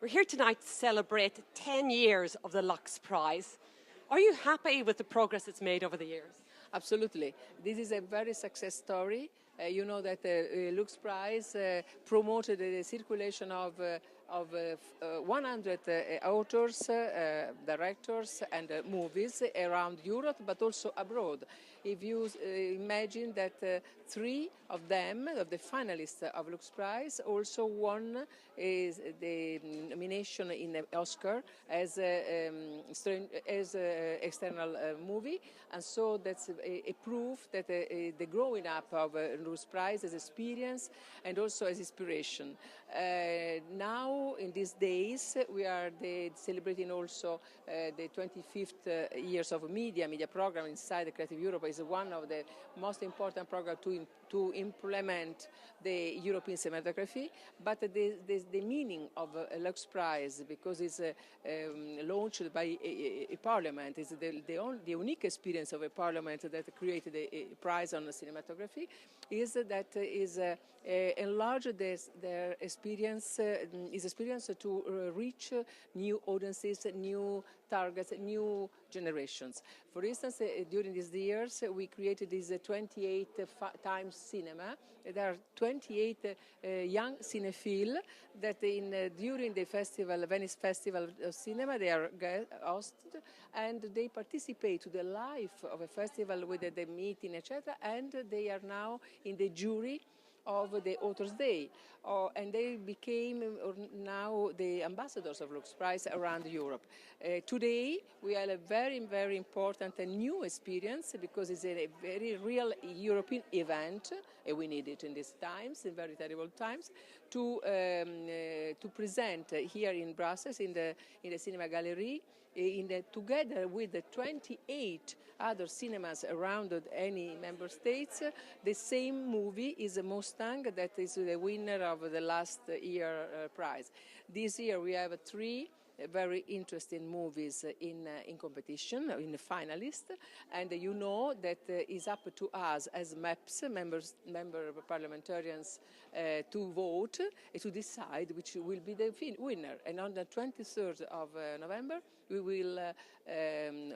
We're here tonight to celebrate 10 years of the LUX Prize. Are you happy with the progress it's made over the years? Absolutely. This is a very success story. You know that the LUX Prize promoted the circulation of 100 authors, directors and movies around Europe, but also abroad. If you imagine that 3 of them, of the finalists of LUX Prize, also won the nomination in the Oscar as external movie, and so that's a proof that the growing up of LUX Prize as experience and also as inspiration. Now, in these days, we are celebrating also the 25th years of media program inside the Creative Europe. Is one of the most important programs to implement the European cinematography. But the meaning of LUX Prize, because it's launched by a parliament, is the unique experience of a parliament that created a prize on cinematography, is that is enlarge their experience, to reach new audiences, new targets, new generations. For instance, during these years, we created this 28 times cinema. There are 28 young cinephiles that during the festival, Venice Festival of Cinema, they are hosted and they participate to the life of a festival with the meeting, etc. And they are now in the jury of the Authors' Day, and they became now the ambassadors of LUX Prize around Europe. Today we have a very, very important and new experience, because it's a very real European event, and we need it in these times, in very terrible times, to present here in Brussels, in the Cinema Gallery, together with the 28 other cinemas around any member states, the same movie is a Mustang that is the winner of the last year prize. This year we have 3 very interesting movies in competition, in the finalists, and you know that it's up to us as MEPs, member parliamentarians, to vote, to decide which will be the winner. And on the 23rd of November, we will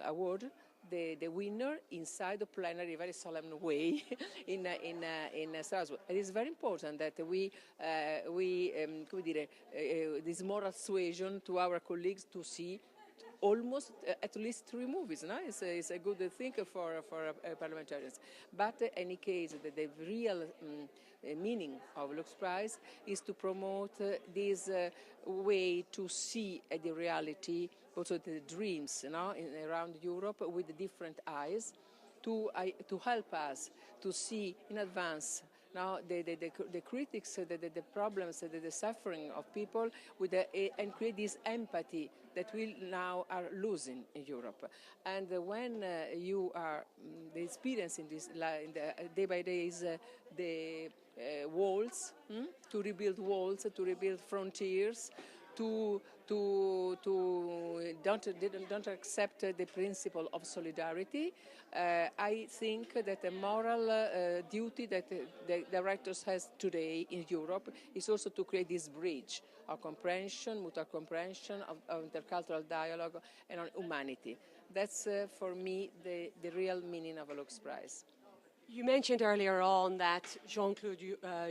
award the winner inside the plenary, very solemn way, in Strasbourg. It is very important that we this moral suasion to our colleagues to see almost at least 3 movies. No? It's a good thing for parliamentarians. But in any case, the real meaning of LUX Prize is to promote this way to see the reality, also the dreams, around Europe with different eyes, to help us to see in advance now the critics, the problems, the suffering of people, and create this empathy that we now are losing in Europe. And when you are the experience in this day by day is the walls, to rebuild walls, to rebuild frontiers, to don't accept the principle of solidarity. I think that a moral duty that the directors has today in Europe is also to create this bridge of comprehension, mutual comprehension, of intercultural dialogue, and on humanity. That's for me the real meaning of a LUX Prize. You mentioned earlier on that Jean-Claude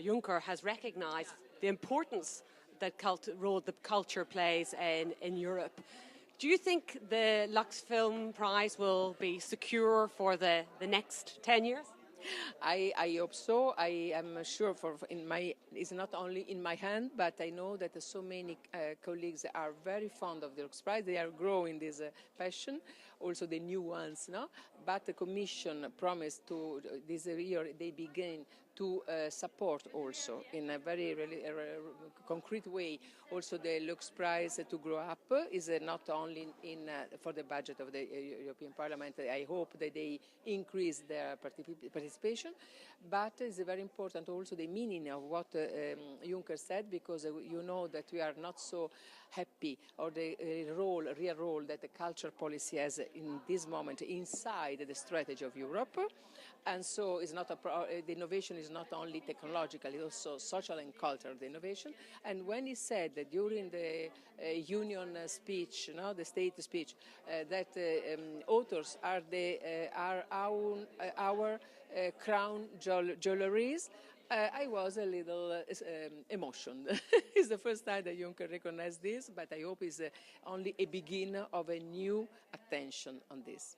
Juncker has recognized the importance that role the culture plays in Europe. Do you think the LUX Film Prize will be secure for the next 10 years? I hope so. I am sure it's not only in my hand, but I know that so many colleagues are very fond of the LUX Prize. They are growing this passion, also the new ones, no? But the Commission promised to this year they begin to support also in a very concrete way also the LUX Prize to grow up. Is not only for the budget of the European Parliament. I hope that they increase their participation, but it's very important also the meaning of what Juncker said, because you know that we are not so happy or the real role that the culture policy has in this moment inside the strategy of Europe. And so it's not the innovation is is not only technological, it's also social and cultural innovation. And when he said that during the union speech, the state speech, that authors are our crown jewelries, I was a little emotional. It's the first time that Juncker recognized this, but I hope it's only a beginning of a new attention on this.